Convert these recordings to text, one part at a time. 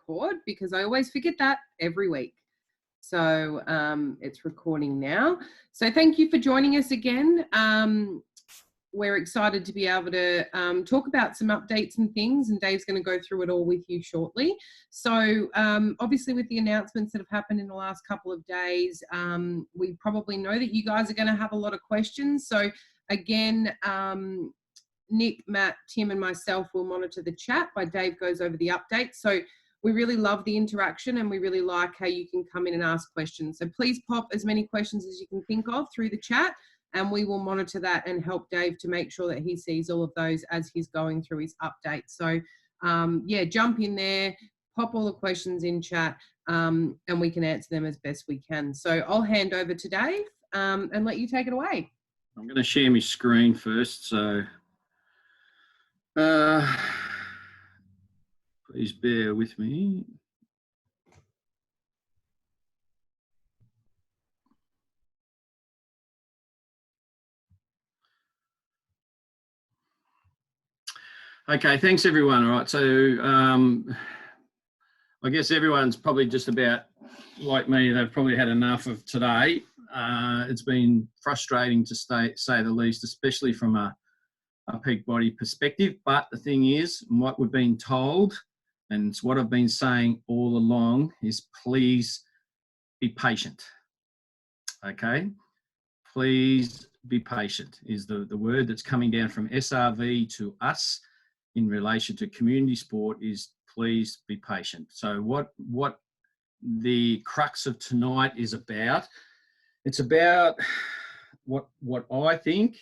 record because I always forget that every week. So it's recording now. So thank you for joining us again. We're excited to be able to talk about some updates and things, and Dave's going to go through it all with you shortly. So obviously with the announcements that have happened in the last couple of days, we probably know that you guys are going to have a lot of questions. So again, Nick, Matt, Tim and myself will monitor the chat while Dave goes over the updates. So we really love the interaction and we really like how you can come in and ask questions. So please pop as many questions as you can think of through the chat, and we will monitor that and help Dave to make sure that he sees all of those as he's going through his update. So yeah, jump in there, pop all the questions in chat, and we can answer them as best we can. So I'll hand over to Dave and let you take it away. I'm going to share my screen first, so please bear with me. Okay, thanks everyone. All right, so I guess everyone's probably just about like me. They've probably had enough of today. It's been frustrating to say the least, especially from a peak body perspective. But the thing is, what we've been told, and it's what I've been saying all along, is please be patient. Okay, please be patient is the word that's coming down from SRV to us in relation to community sport, is please be patient. So what the crux of tonight is about, it's about what I think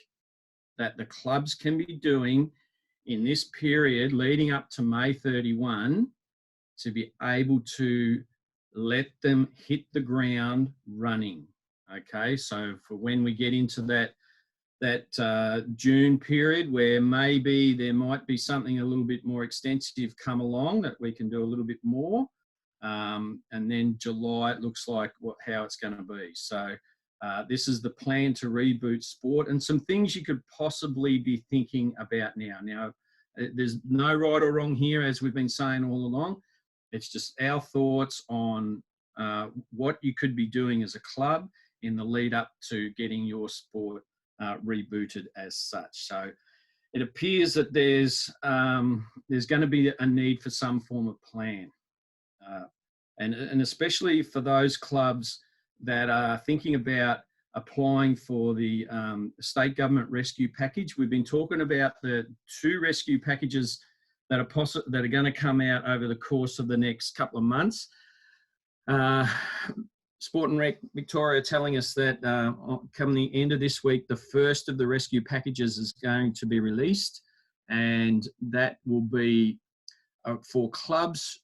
that the clubs can be doing in this period leading up to May 31 to be able to let them hit the ground running. Okay, so for when we get into that June period where maybe there might be something a little bit more extensive come along that we can do a little bit more, and then July it looks like how it's going to be. So this is the plan to reboot sport, and some things you could possibly be thinking about now. Now, there's no right or wrong here, as we've been saying all along. It's just our thoughts on what you could be doing as a club in the lead up to getting your sport rebooted as such. So it appears that there's going to be a need for some form of plan, and especially for those clubs that are thinking about applying for the state government rescue package. We've been talking about the 2 rescue packages that are going to come out over the course of the next couple of months. Sport and Rec Victoria telling us that come the end of this week, the first of the rescue packages is going to be released, and that will be for clubs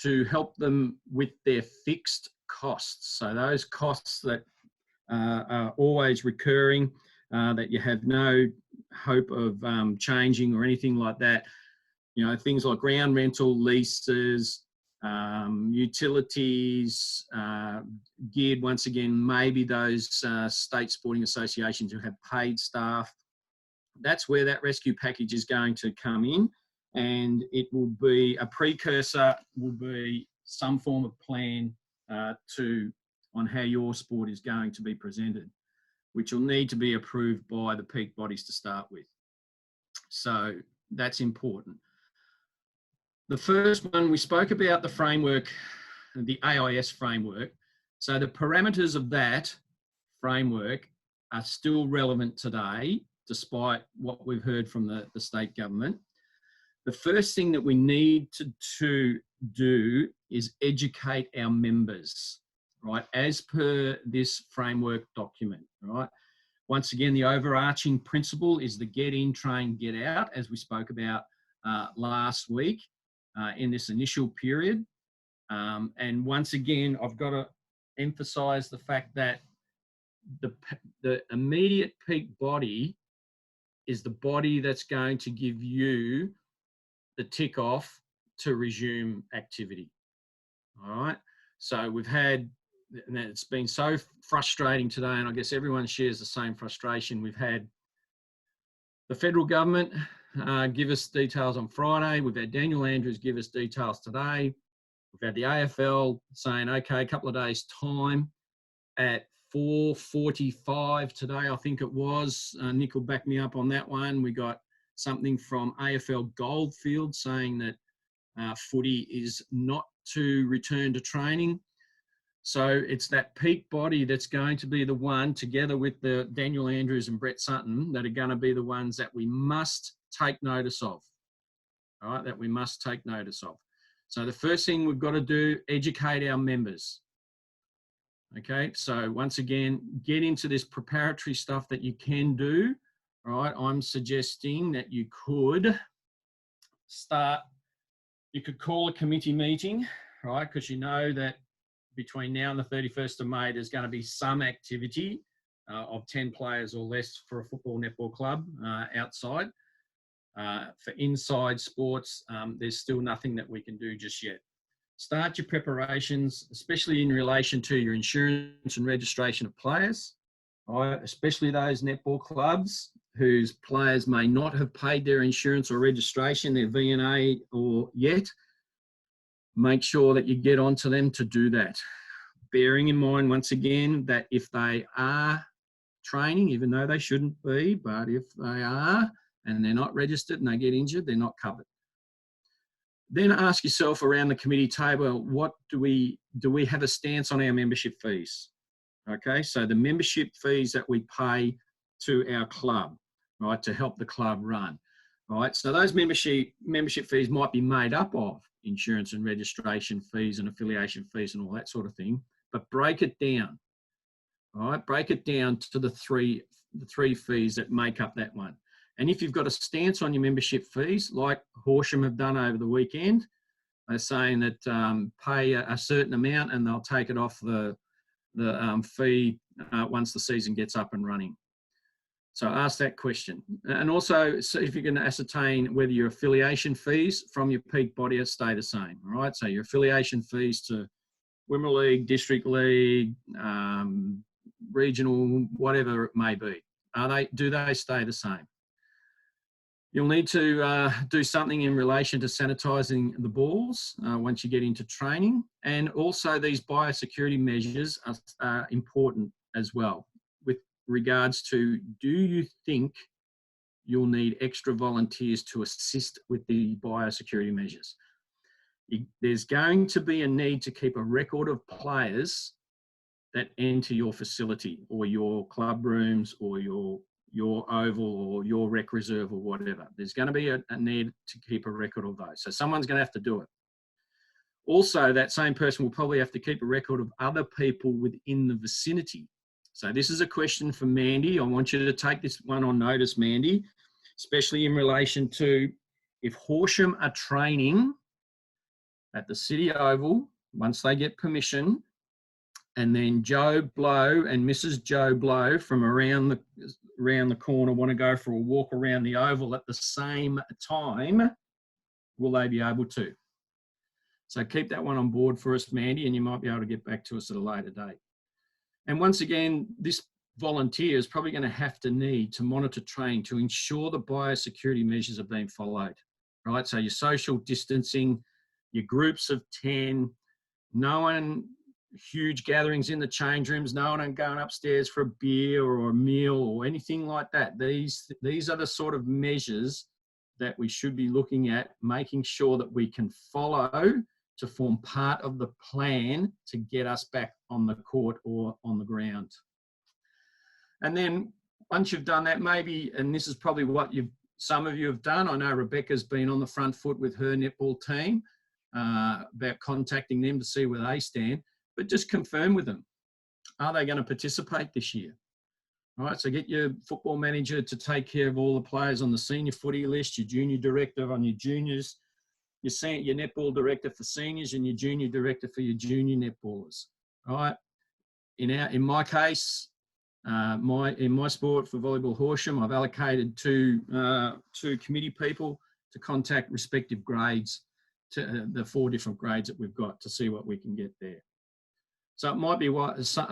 to help them with their fixed costs. So those costs that are always recurring, that you have no hope of changing or anything like that. You know, things like ground rental, leases, utilities, geared once again, maybe those state sporting associations who have paid staff. That's where that rescue package is going to come in, and it will be a precursor, will be some form of plan on how your sport is going to be presented, which will need to be approved by the peak bodies to start with. So that's important. The first one, we spoke about the framework, the AIS framework. So the parameters of that framework are still relevant today, despite what we've heard from the state government. The first thing that we need to do is educate our members, right, as per this framework document, right? Once again, the overarching principle is the get in, train, get out, as we spoke about last week. In this initial period. And once again, I've got to emphasise the fact that the immediate peak body is the body that's going to give you the tick off to resume activity. All right. So we've had, and it's been so frustrating today, and I guess everyone shares the same frustration. We've had the federal government give us details on Friday. We've had Daniel Andrews give us details today. We've had the AFL saying, okay, a couple of days' time at 4:45 today, I think it was. Nick will back me up on that one. We got something from AFL Goldfield saying that footy is not to return to training. So it's that peak body that's going to be the one, together with the Daniel Andrews and Brett Sutton, that are going to be the ones that we must take notice of. All right, that we must take notice of. So the first thing we've got to do, educate our members. Okay, so once again, get into this preparatory stuff that you can do. All right, I'm suggesting that you could call a committee meeting, right? Because you know that between now and the 31st of May, there's going to be some activity of 10 players or less for a football netball club outside. For inside sports, there's still nothing that we can do just yet. Start your preparations, especially in relation to your insurance and registration of players, right? Especially those netball clubs whose players may not have paid their insurance or registration, their VNA or yet. Make sure that you get onto them to do that. Bearing in mind, once again, that if they are training, even though they shouldn't be, but if they are and they're not registered and they get injured, they're not covered. Then ask yourself around the committee table, what do we have a stance on our membership fees? Okay, so the membership fees that we pay to our club, right, to help the club run, right? So those membership fees might be made up of insurance and registration fees and affiliation fees and all that sort of thing, but break it down, all right? Break it down to the three fees that make up that one. And if you've got a stance on your membership fees, like Horsham have done over the weekend, they're saying that pay a certain amount and they'll take it off the fee once the season gets up and running. So ask that question. And also see if you can ascertain whether your affiliation fees from your peak body stay the same, all right? So your affiliation fees to Wimmera League, District League, regional, whatever it may be, do they stay the same? You'll need to do something in relation to sanitising the balls once you get into training. And also these biosecurity measures are important as well with regards to, do you think you'll need extra volunteers to assist with the biosecurity measures? There's going to be a need to keep a record of players that enter your facility or your club rooms or your oval or your rec reserve or whatever. There's going to be a need to keep a record of those. So someone's going to have to do it. Also, that same person will probably have to keep a record of other people within the vicinity. So this is a question for Mandy. I want you to take this one on notice, Mandy, especially in relation to if Horsham are training at the City Oval, once they get permission, and then Joe Blow and Mrs. Joe Blow from around the corner want to go for a walk around the oval at the same time, will they be able to? So keep that one on board for us, Mandy, and you might be able to get back to us at a later date. And once again, this volunteer is probably going to have to need to monitor train to ensure the biosecurity measures are being followed, right? So your social distancing, your groups of 10, no one, huge gatherings in the change rooms, no one going upstairs for a beer or a meal or anything like that. These are the sort of measures that we should be looking at, making sure that we can follow to form part of the plan to get us back on the court or on the ground. And then once you've done that, maybe, and this is probably what some of you have done, I know Rebecca's been on the front foot with her netball team about contacting them to see where they stand, but just confirm with them, are they going to participate this year? All right, so get your football manager to take care of all the players on the senior footy list, your junior director on your juniors, your netball director for seniors, and your junior director for your junior netballers. All right. In my case, in my sport for Volleyball Horsham, I've allocated two committee people to contact respective grades, to the 4 different grades that we've got, to see what we can get there. So it might be a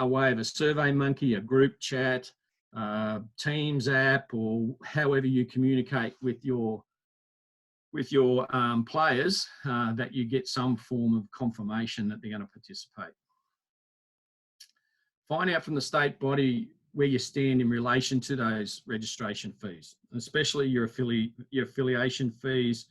way of a Survey Monkey, a group chat, Teams app, or however you communicate with your players that you get some form of confirmation that they're going to participate. Find out from the state body where you stand in relation to those registration fees, especially your affiliation fees,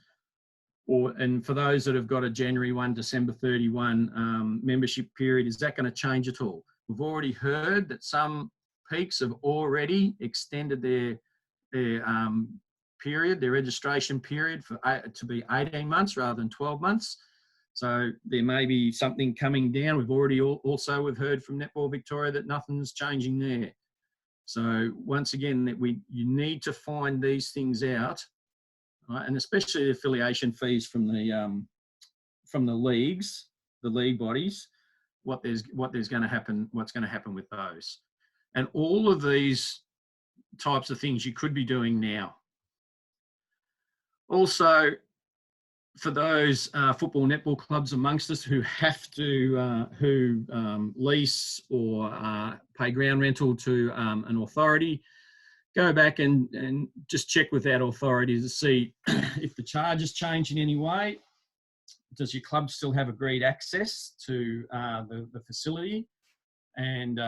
and for those that have got a January 1, December 31 membership period, is that going to change at all? We've already heard that some peaks have already extended their period, their registration period to be 18 months rather than 12 months. So there may be something coming down. We've already we've heard from Netball Victoria that nothing's changing there. So once again, you need to find these things out, right? And especially the affiliation fees from the leagues, the league bodies, what's going to happen with those, and all of these types of things you could be doing now. Also, for those football netball clubs amongst us who have to lease or pay ground rental to an authority, go back and just check with that authority to see if the charges change in any way. Does your club still have agreed access to the facility? And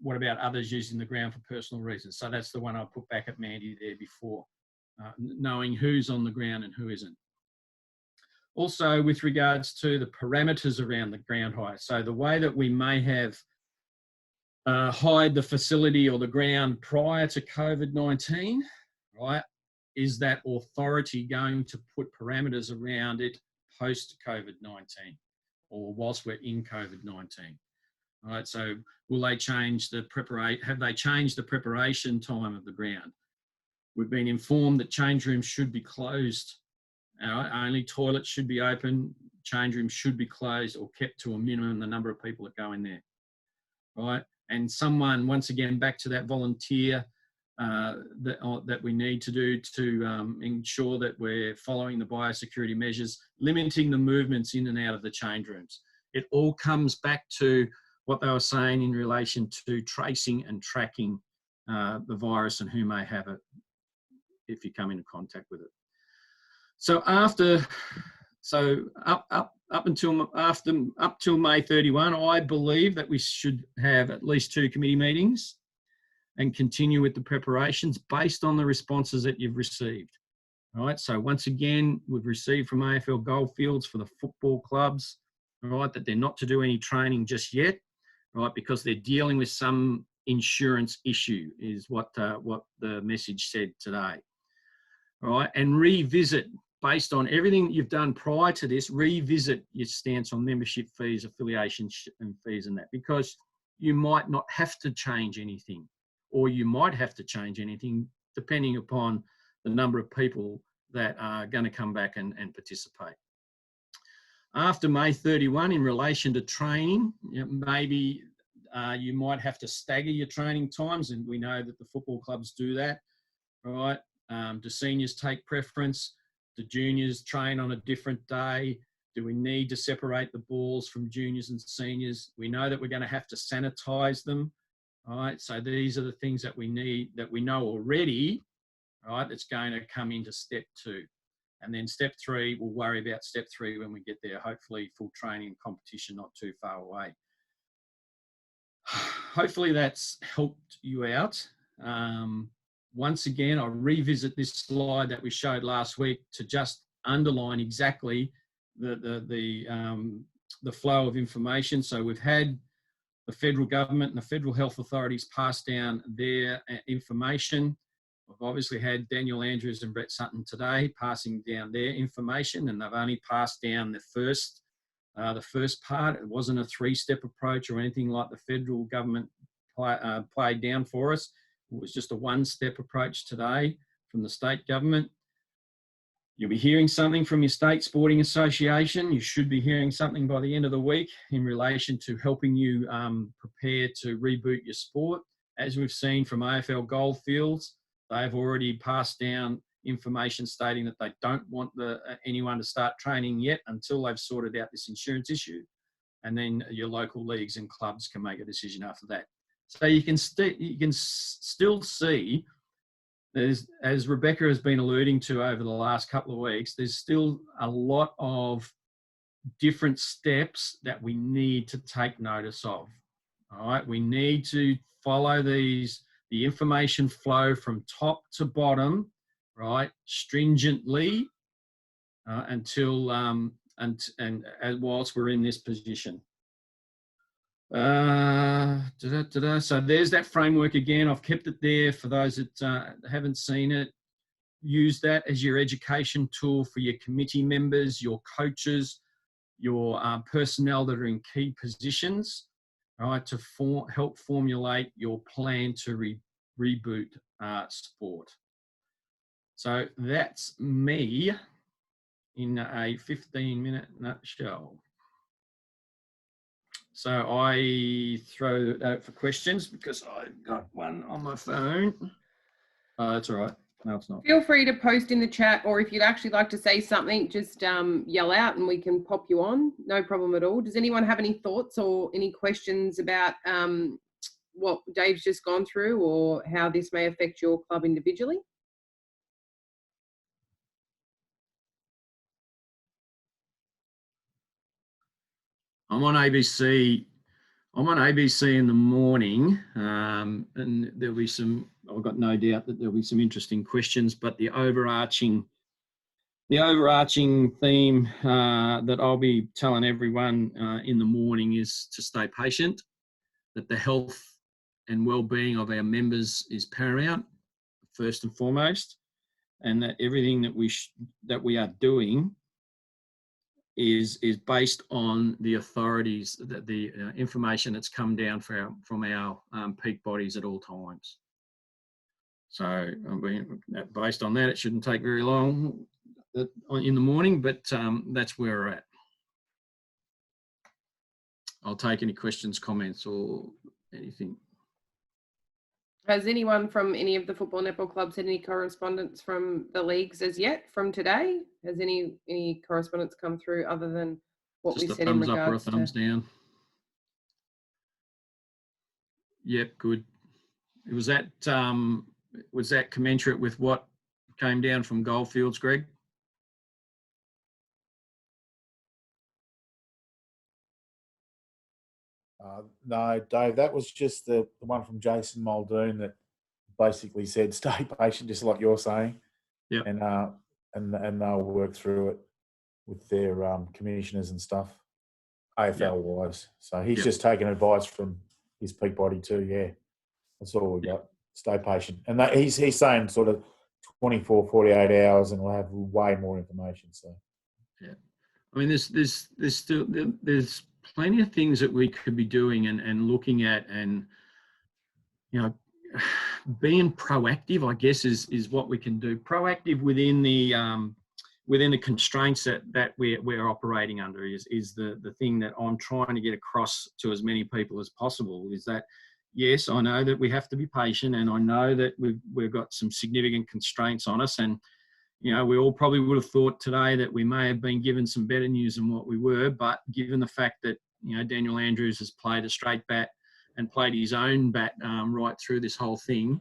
what about others using the ground for personal reasons? So that's the one I put back at Mandy there before, knowing who's on the ground and who isn't. Also, with regards to the parameters around the ground hire, so the way that we may have hired the facility or the ground prior to COVID-19, right, is that authority going to put parameters around it post-COVID-19 or whilst we're in COVID-19? All right, so will they change have they changed the preparation time of the ground? We've been informed that change rooms should be closed. Only toilets should be open, change rooms should be closed or kept to a minimum the number of people that go in there, right? And someone, once again, back to that volunteer that we need to do to ensure that we're following the biosecurity measures, limiting the movements in and out of the change rooms. It all comes back to what they were saying in relation to tracing and tracking the virus and who may have it if you come into contact with it. So up till May 31, I believe that we should have at least 2 committee meetings and continue with the preparations based on the responses that you've received. All right. So once again, we've received from AFL Goldfields for the football clubs, all right, that they're not to do any training just yet, right, because they're dealing with some insurance issue, is what the message said today. All right, and revisit. Based on everything that you've done prior to this, revisit your stance on membership fees, affiliation and fees and that, because you might not have to change anything, or you might have to change anything depending upon the number of people that are going to come back and participate. After May 31, in relation to training, maybe you might have to stagger your training times, and we know that the football clubs do that, all right? Do seniors take preference? Do juniors train on a different day? Do we need to separate the balls from juniors and seniors? We know that we're going to have to sanitize them. All right, so these are the things that we need, that we know already, all right, that's going to come into step 2. And then step 3, we'll worry about step 3 when we get there, hopefully full training and competition not too far away. Hopefully that's helped you out. Once again, I'll revisit this slide that we showed last week to just underline exactly the flow of information. So we've had the federal government and the federal health authorities pass down their information. We've obviously had Daniel Andrews and Brett Sutton today passing down their information, and they've only passed down the first part. It wasn't a 3-step approach or anything like the federal government played down for us. It was just a 1-step approach today from the state government. You'll be hearing something from your state sporting association. You should be hearing something by the end of the week in relation to helping you prepare to reboot your sport. As we've seen from AFL Goldfields, they've already passed down information stating that they don't want anyone to start training yet until they've sorted out this insurance issue. And then your local leagues and clubs can make a decision after that. So you can still see as Rebecca has been alluding to over the last couple of weeks, there's still a lot of different steps that we need to take notice of. All right, we need to follow the information flow from top to bottom, right, stringently until whilst we're in this position. So there's that framework again. I've kept it there for those that haven't seen it. Use that as your education tool for your committee members, your coaches, your personnel that are in key positions, right, to help formulate your plan to reboot sport. So that's me in a 15-minute nutshell. So I throw it out for questions because I've got one on my phone. Oh, that's all right. No, it's not. Feel free to post in the chat, or if you'd actually like to say something, just yell out and we can pop you on. No problem at all. Does anyone have any thoughts or any questions about what Dave's just gone through, or how this may affect your club individually? I'm on ABC in the morning, and there'll be some, I've got no doubt that there'll be some interesting questions, but the overarching theme that I'll be telling everyone in the morning is to stay patient, that the health and well-being of our members is paramount, first and foremost, and that everything that we are doing is based on the authorities, that the information that's come down from our peak bodies at all times. So based on that, it shouldn't take very long in the morning, but that's where we're at. I'll take any questions, comments, or anything. Has anyone from any of the football netball clubs had any correspondence from the leagues as yet from today? Has any correspondence come through other than what we said in regards to? Just a thumbs up or a thumbs down. Yep, good. Was that commensurate with what came down from Goldfields, Greg? No, Dave, that was just the one from Jason Muldoon that basically said stay patient, just like you're saying. Yeah. And they'll work through it with their commissioners and stuff, AFL wise. So he's just taking advice from his peak body too. Yeah, that's all we got. Stay patient, and he's saying sort of 24, 48 hours, and we'll have way more information. So yeah, I mean, there's plenty of things that we could be doing and looking at, and being proactive, I guess, is what we can do. Proactive within the constraints that we're operating under is the thing that I'm trying to get across to as many people as possible. Is that yes, I know that we have to be patient, and I know that we've got some significant constraints on us, and we all probably would have thought today that we may have been given some better news than what we were, but given the fact that Daniel Andrews has played a straight bat and played his own bat right through this whole thing,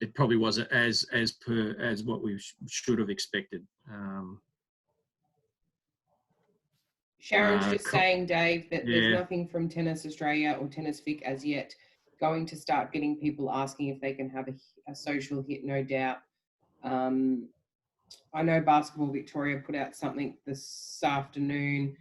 it probably wasn't as what we should have expected. Sharon's just saying, Dave, that there's nothing from Tennis Australia or Tennis Vic as yet going to start getting people asking if they can have a social hit, no doubt. I know Basketball Victoria put out something this afternoon.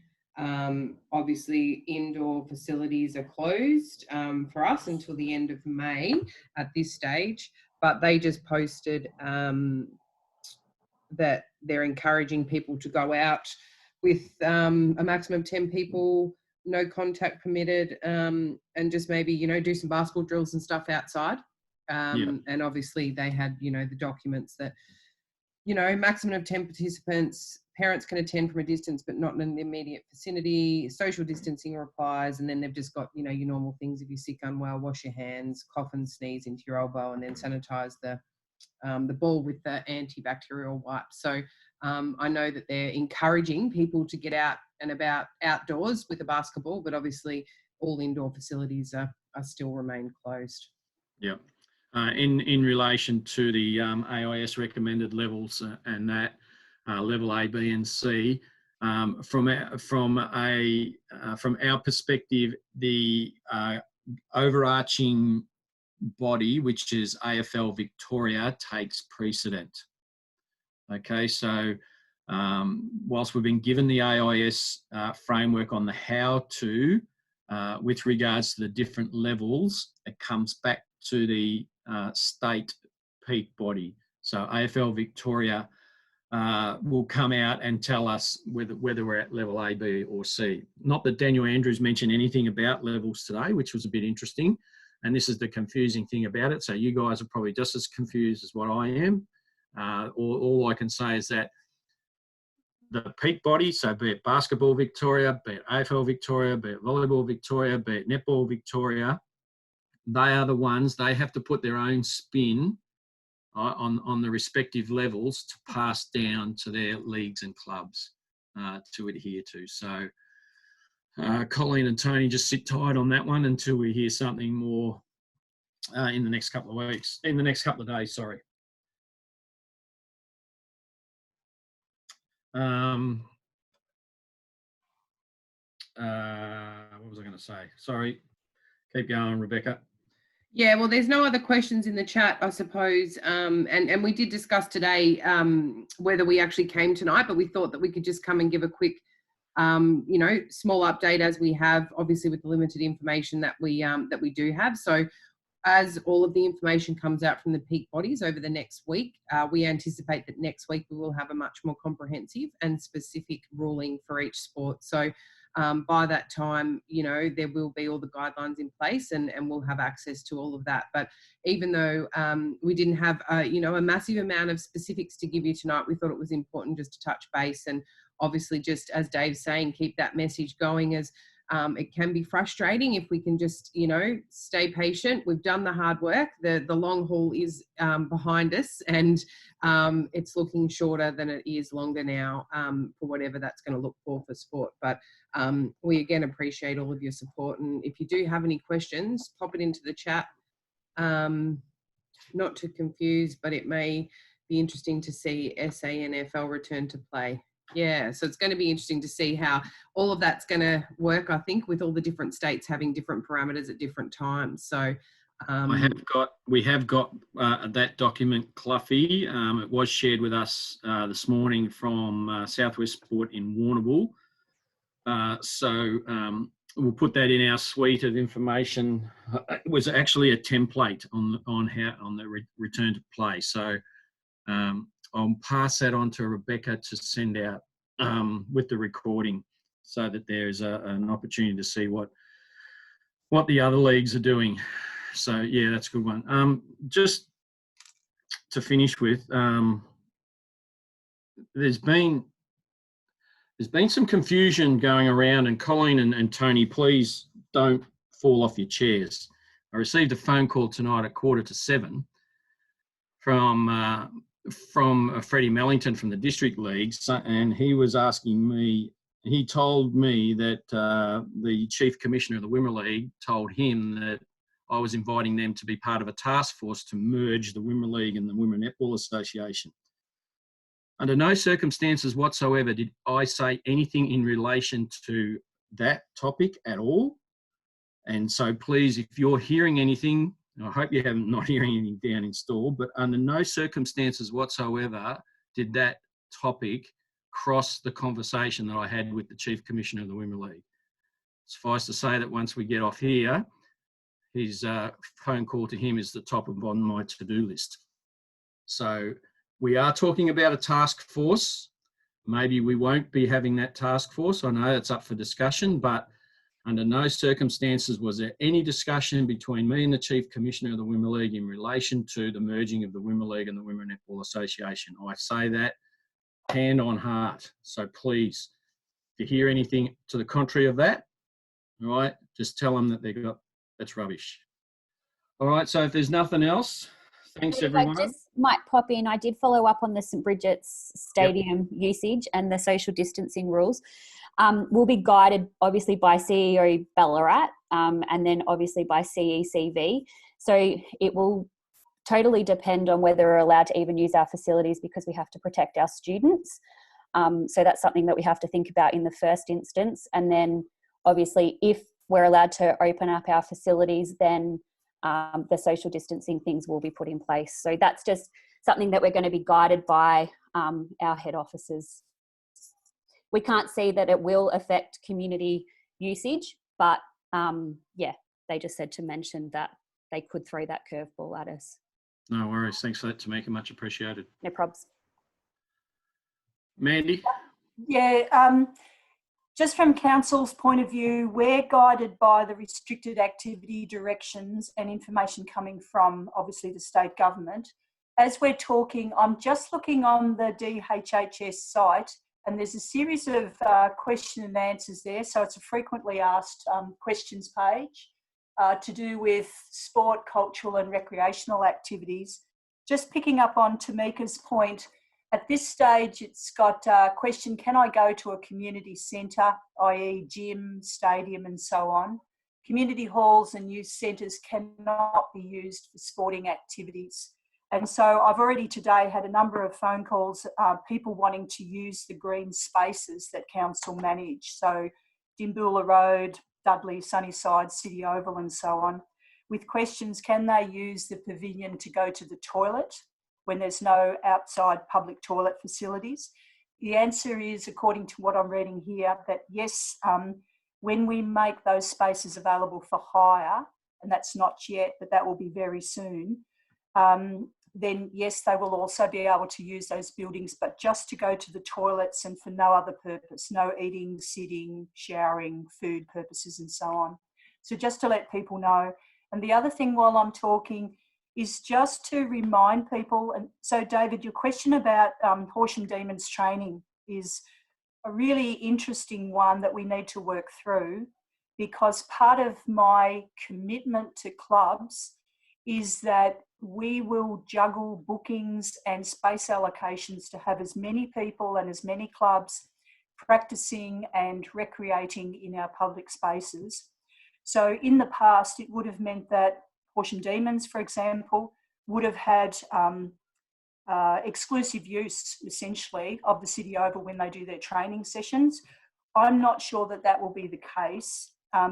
Obviously, indoor facilities are closed for us until the end of May at this stage, but they just posted that they're encouraging people to go out with a maximum of 10 people, no contact permitted, and just maybe, do some basketball drills and stuff outside. And obviously they had, the documents that, maximum of 10 participants, parents can attend from a distance but not in the immediate vicinity, social distancing applies, and then they've just got, your normal things. If you're sick, unwell, wash your hands, cough and sneeze into your elbow, and then sanitize the ball with the antibacterial wipes. So I know that they're encouraging people to get out and about outdoors with a basketball, but obviously all indoor facilities are still remain closed. Yeah. in relation to the AIS recommended levels and that level A, B, and C. From our perspective, the overarching body, which is AFL Victoria, takes precedent. Okay, so whilst we've been given the AIS framework on the how to, with regards to the different levels, it comes back to the state peak body. So AFL Victoria will come out and tell us whether we're at level A, B or C. Not that Daniel Andrews mentioned anything about levels today, which was a bit interesting. And this is the confusing thing about it. So you guys are probably just as confused as what I am. All I can say is that the peak body, so be it Basketball Victoria, be it AFL Victoria, be it Volleyball Victoria, be it Netball Victoria, they are the ones, they have to put their own spin on the respective levels to pass down to their leagues and clubs to adhere to. So Colleen and Tony, just sit tight on that one until we hear something more in the next couple of weeks, in the next couple of days, sorry. What was I going to say? Sorry. Keep going, Rebecca. Yeah, well, there's no other questions in the chat, I suppose. And we did discuss today whether we actually came tonight, but we thought that we could just come and give a quick, small update as we have, obviously with the limited information that we do have. So as all of the information comes out from the peak bodies over the next week, we anticipate that next week we will have a much more comprehensive and specific ruling for each sport. So by that time, there will be all the guidelines in place and we'll have access to all of that. But even though we didn't have, a massive amount of specifics to give you tonight, we thought it was important just to touch base and obviously just, as Dave's saying, keep that message going as it can be frustrating if we can just, stay patient. We've done the hard work. The long haul is behind us and it's looking shorter than it is longer now for whatever that's going to look for sport. But we again appreciate all of your support. And if you do have any questions, pop it into the chat. Not to confuse, but it may be interesting to see SANFL return to play. Yeah, so it's going to be interesting to see how all of that's going to work, I think, with all the different states having different parameters at different times. So we have got that document, Cluffy. It was shared with us this morning from Southwest Sport in Warrnambool. So we'll put that in our suite of information. It was actually a template on the return to play. So I'll pass that on to Rebecca to send out with the recording so that there's an opportunity to see what the other leagues are doing. So, yeah, that's a good one. Just to finish with, there's been some confusion going around, and Colleen and Tony, please don't fall off your chairs. I received a phone call tonight at 6:45 from Freddie Mellington from the District League, and he was asking me, he told me that the Chief Commissioner of the Wimmera League told him that I was inviting them to be part of a task force to merge the Wimmera League and the Wimmera Netball Association. Under no circumstances whatsoever did I say anything in relation to that topic at all. And so please, if you're hearing anything, I hope you haven't not hearing anything down in stall, but under no circumstances whatsoever did that topic cross the conversation that I had with the Chief Commissioner of the Wimmera League. Suffice to say that once we get off here, his phone call to him is the top of on my to-do list. So we are talking about a task force. Maybe we won't be having that task force. I know it's up for discussion, but under no circumstances was there any discussion between me and the Chief Commissioner of the Wimmera League in relation to the merging of the Wimmera League and the Wimmera Netball Association. I say that hand on heart. So please, if you hear anything to the contrary of that, all right, just tell them that that's rubbish. All right, so if there's nothing else, thanks everyone. I just might pop in. I did follow up on the St Bridget's Stadium usage and the social distancing rules. We'll be guided obviously by CEO Ballarat and then obviously by CECV. So it will totally depend on whether we're allowed to even use our facilities, because we have to protect our students. So that's something that we have to think about in the first instance. And then obviously if we're allowed to open up our facilities, then the social distancing things will be put in place. So that's just something that we're going to be guided by our head officers. We can't see that it will affect community usage, but yeah, they just said to mention that they could throw that curveball at us. No worries. Thanks for that, Tamika. Much appreciated. No probs. Mandy? Yeah, just from council's point of view, we're guided by the restricted activity directions and information coming from obviously the state government. As we're talking, I'm just looking on the DHHS site, and there's a series of question and answers there. So it's a frequently asked questions page to do with sport, cultural and recreational activities. Just picking up on Tamika's point, at this stage, it's got a question, can I go to a community centre, i.e. gym, stadium and so on? Community halls and youth centres cannot be used for sporting activities. And so I've already today had a number of phone calls, people wanting to use the green spaces that council manage. So Dimboola Road, Dudley, Sunnyside, City Oval and so on, with questions, can they use the pavilion to go to the toilet when there's no outside public toilet facilities? The answer is, according to what I'm reading here, that yes, when we make those spaces available for hire, and that's not yet, but that will be very soon, then yes, they will also be able to use those buildings, but just to go to the toilets and for no other purpose, no eating, sitting, showering, food purposes and so on. So just to let people know. And the other thing while I'm talking is just to remind people, and so David, your question about Horsham Demons training is a really interesting one that we need to work through, because part of my commitment to clubs is that we will juggle bookings and space allocations to have as many people and as many clubs practicing and recreating in our public spaces. So in the past, it would have meant that Horsham Demons, for example, would have had exclusive use, essentially, of the City Oval when they do their training sessions. I'm not sure that that will be the case,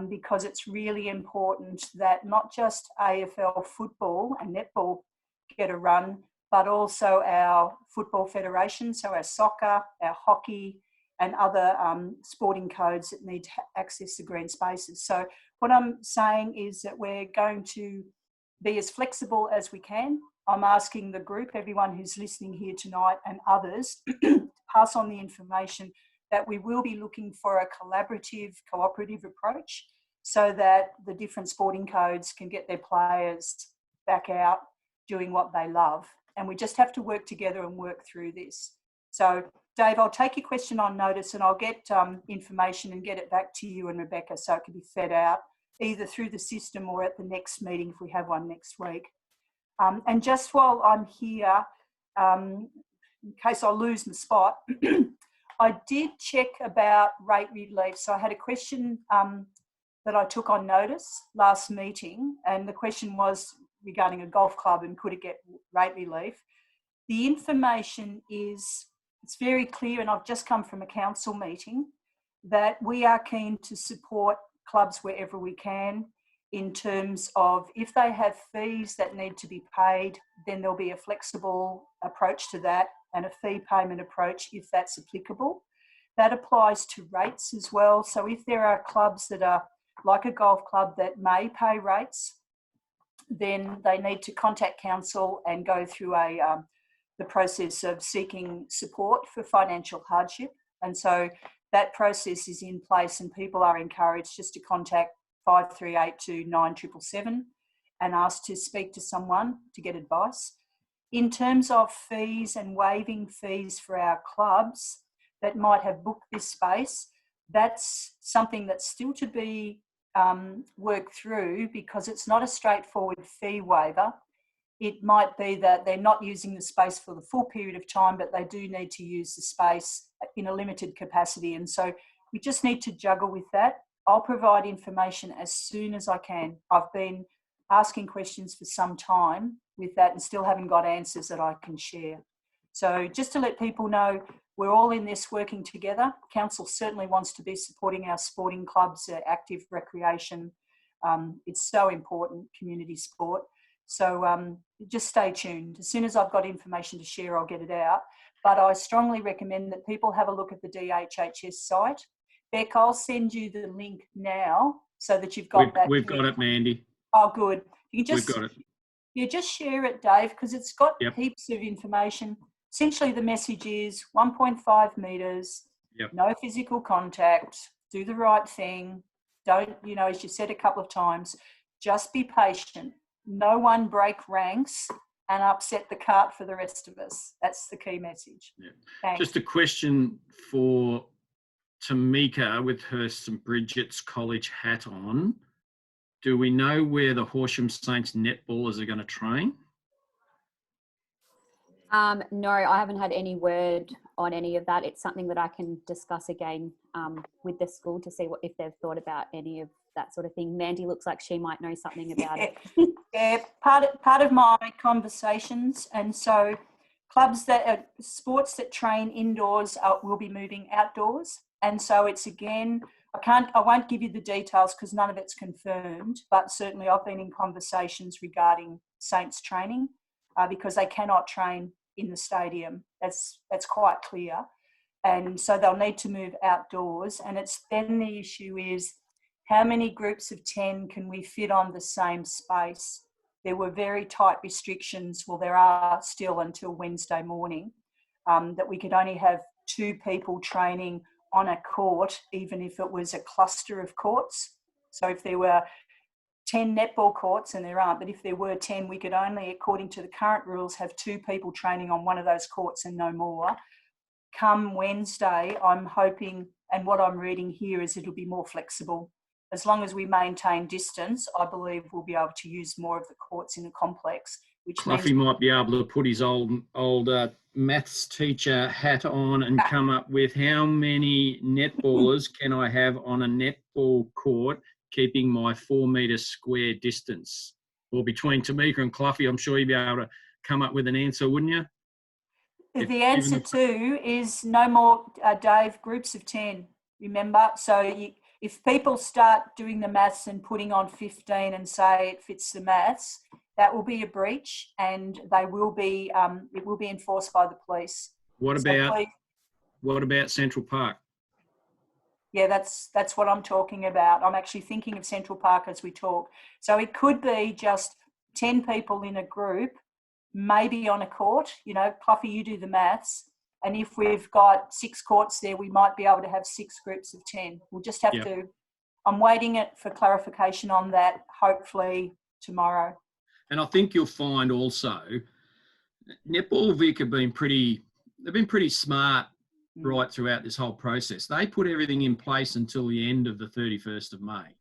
because it's really important that not just AFL football and netball get a run, but also our football federation, so our soccer, our hockey, and other sporting codes that need to access the green spaces. So what I'm saying is that we're going to be as flexible as we can. I'm asking the group, everyone who's listening here tonight and others, to pass on the information that we will be looking for a collaborative, cooperative approach so that the different sporting codes can get their players back out doing what they love. And we just have to work together and work through this. So, Dave, I'll take your question on notice and I'll get information and get it back to you and Rebecca so it can be fed out either through the system or at the next meeting if we have one next week. And just while I'm here, in case I lose my spot, I did check about rate relief. So I had a question that I took on notice last meeting, and the question was regarding a golf club and could it get rate relief. The information is, it's very clear, and I've just come from a council meeting, that we are keen to support clubs wherever we can in terms of if they have fees that need to be paid, then there'll be a flexible approach to that and a fee payment approach if that's applicable. That applies to rates as well. So if there are clubs that are like a golf club that may pay rates, then they need to contact council and go through the process of seeking support for financial hardship. And so that process is in place and people are encouraged just to contact 5382 9777 and ask to speak to someone to get advice. In terms of fees and waiving fees for our clubs that might have booked this space, that's something that's still to be worked through because it's not a straightforward fee waiver. It might be that they're not using the space for the full period of time, but they do need to use the space in a limited capacity. And so we just need to juggle with that. I'll provide information as soon as I can. I've been asking questions for some time with that and still haven't got answers that I can share. So just to let people know, we're all in this working together. Council certainly wants to be supporting our sporting clubs, active recreation. It's so important, community sport. So just stay tuned. As soon as I've got information to share, I'll get it out. But I strongly recommend that people have a look at the DHHS site. Beck, I'll send you the link now so that you've got that. We've got it, Mandy. Oh, good. You just, we've got it. You just share it, Dave, because it's got Yep. heaps of information. Essentially, the message is 1.5 metres, Yep. no physical contact, do the right thing. Don't, as you said a couple of times, just be patient. No one break ranks and upset the cart for the rest of us. That's the key message. Yeah. Thanks. Just a question for Tamika with her St Bridget's College hat on. Do we know where the Horsham Saints netballers are going to train? No, I haven't had any word on any of that. It's something that I can discuss again with the school to see if they've thought about any of that sort of thing. Mandy looks like she might know something about it. Yeah, part of my conversations, and so sports that train indoors will be moving outdoors, and so it's again, I won't give you the details because none of it's confirmed, but certainly I've been in conversations regarding Saints training because they cannot train in the stadium. That's quite clear, and so they'll need to move outdoors. And it's then the issue is how many groups of 10 can we fit on the same space? There were very tight restrictions. Well, there are still until Wednesday morning that we could only have 2 people training on a court, even if it was a cluster of courts. So if there were 10 netball courts, and there aren't, but if there were 10, we could only, according to the current rules, have 2 people training on one of those courts and no more. Come Wednesday, I'm hoping, and what I'm reading here is it'll be more flexible. As long as we maintain distance, I believe we'll be able to use more of the courts in the complex. Which Cluffy might be able to put his old maths teacher hat on and come up with how many netballers can I have on a netball court, keeping my 4 metre square distance. Well, between Tamika and Cluffy, I'm sure you'd be able to come up with an answer, wouldn't you? The answer too is no more, Dave, groups of 10, remember? So if people start doing the maths and putting on 15 and say it fits the maths, that will be a breach, and they will be it will be enforced by the police. What about Central Park? Yeah, that's what I'm talking about. I'm actually thinking of Central Park as we talk. So it could be just 10 people in a group, maybe on a court. Cluffy, you do the maths. And if we've got 6 courts there, we might be able to have 6 groups of 10. We'll just have to, I'm waiting for clarification on that, hopefully tomorrow. And I think you'll find also, Netball Vic have been pretty smart right throughout this whole process. They put everything in place until the end of the 31st of May.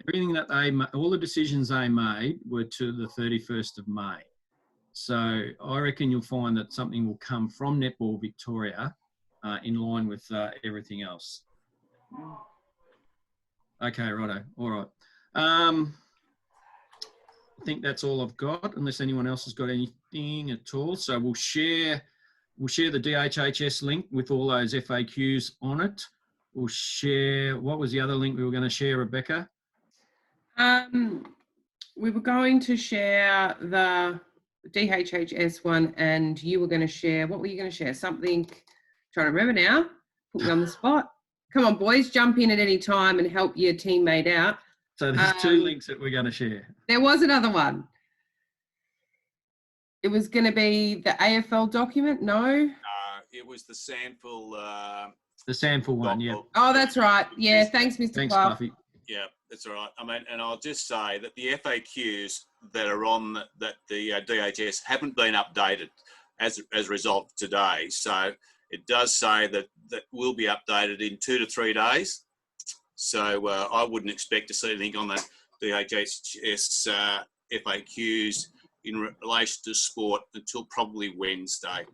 Everything that all the decisions they made were to the 31st of May. So I reckon you'll find that something will come from Netball Victoria in line with everything else. Okay, righto. All right. I think that's all I've got, unless anyone else has got anything at all. So we'll share the DHHS link with all those FAQs on it. We'll share, what was the other link we were going to share, Rebecca? We were going to share the DHHS one, and you were going to share, what were you going to share? Something, trying to remember now, put me on the spot. Come on, boys, jump in at any time and help your teammate out. So there's 2 links that we're going to share. There was another one. It was going to be the AFL document, no? It was the SANFL. The SANFL one, yeah. Oh, that's right. Yeah, thanks, Mr. Thanks, Clough. Cluffy. Yeah, that's all right. I mean, and I'll just say that the FAQs that are on that the DHS haven't been updated as a result of today. So it does say that will be updated in 2 to 3 days. So I wouldn't expect to see anything on the DHS FAQs in relation to sport until probably Wednesday.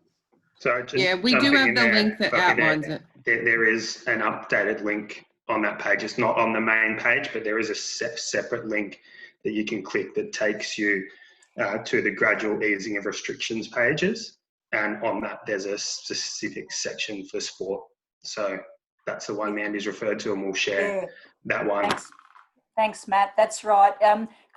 So yeah, we do have the link that outlines it. There is an updated link on that page. It's not on the main page, but there is a separate link that you can click that takes you to the gradual easing of restrictions pages. And on that, there's a specific section for sport. So that's the one Mandy's referred to, and we'll share that one. Thanks, Matt. That's right.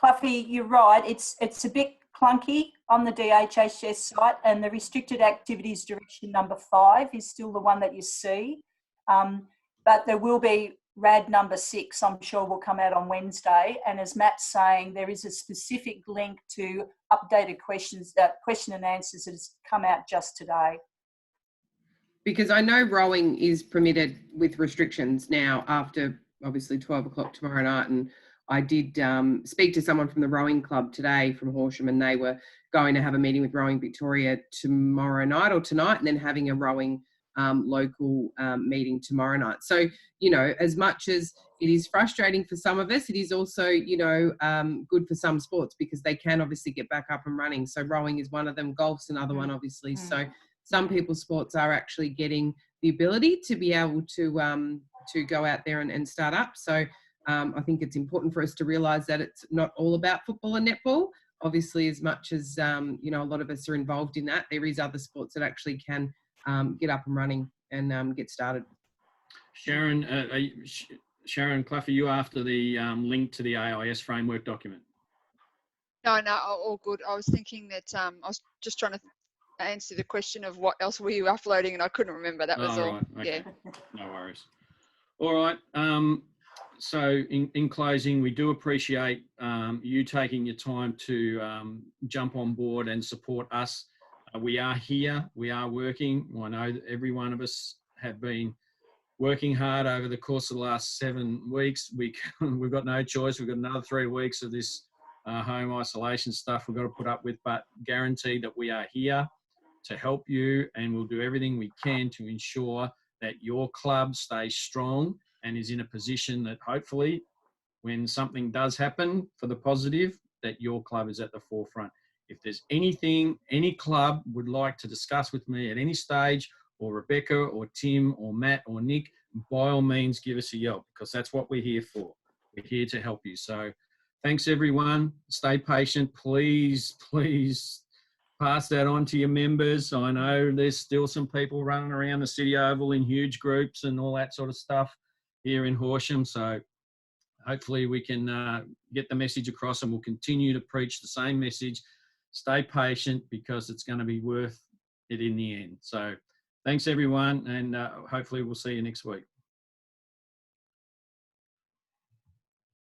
Cluffy, you're right. It's a bit clunky on the DHHS site, and the restricted activities direction number 5 is still the one that you see. But there will be RAD number 6, I'm sure will come out on Wednesday. And as Matt's saying, there is a specific link to updated questions, question and answers that has come out just today. Because I know rowing is permitted with restrictions now after obviously 12 o'clock tomorrow night. And I did speak to someone from the rowing club today from Horsham, and they were going to have a meeting with Rowing Victoria tomorrow night or tonight, and then having a rowing local meeting tomorrow night. So, you know, as much as it is frustrating for some of us, it is also, you know, good for some sports because they can obviously get back up and running. So rowing is one of them, golf's another one, obviously. So some people's sports are actually getting the ability to be able to go out there and start up. So I think it's important for us to realise that it's not all about football and netball. Obviously, as much as, you know, a lot of us are involved in that, there is other sports that actually can get up and running and get started. Sharon, Sharon Clough, are you after the link to the AIS framework document? No, all good. I was thinking that I was just trying to answer the question of what else were you uploading, and I couldn't remember. That was all. Right. Okay. Yeah. No worries. All right. So in closing, we do appreciate you taking your time to jump on board and support us. We are here. We are working. I know that every one of us have been working hard over the course of the last 7 weeks. We've got no choice. We've got another 3 weeks of this home isolation stuff we've got to put up with, but guarantee that we are here to help you, and we'll do everything we can to ensure that your club stays strong and is in a position that hopefully when something does happen for the positive, that your club is at the forefront. If there's anything any club would like to discuss with me at any stage, or Rebecca or Tim or Matt or Nick, by all means give us a yell, because that's what we're here for. We're here to help you. So thanks everyone. Stay patient. Please pass that on to your members. I know there's still some people running around the City Oval in huge groups and all that sort of stuff here in Horsham. So hopefully we can get the message across, and we'll continue to preach the same message. Stay patient, because it's going to be worth it in the end. So thanks everyone, and hopefully we'll see you next week.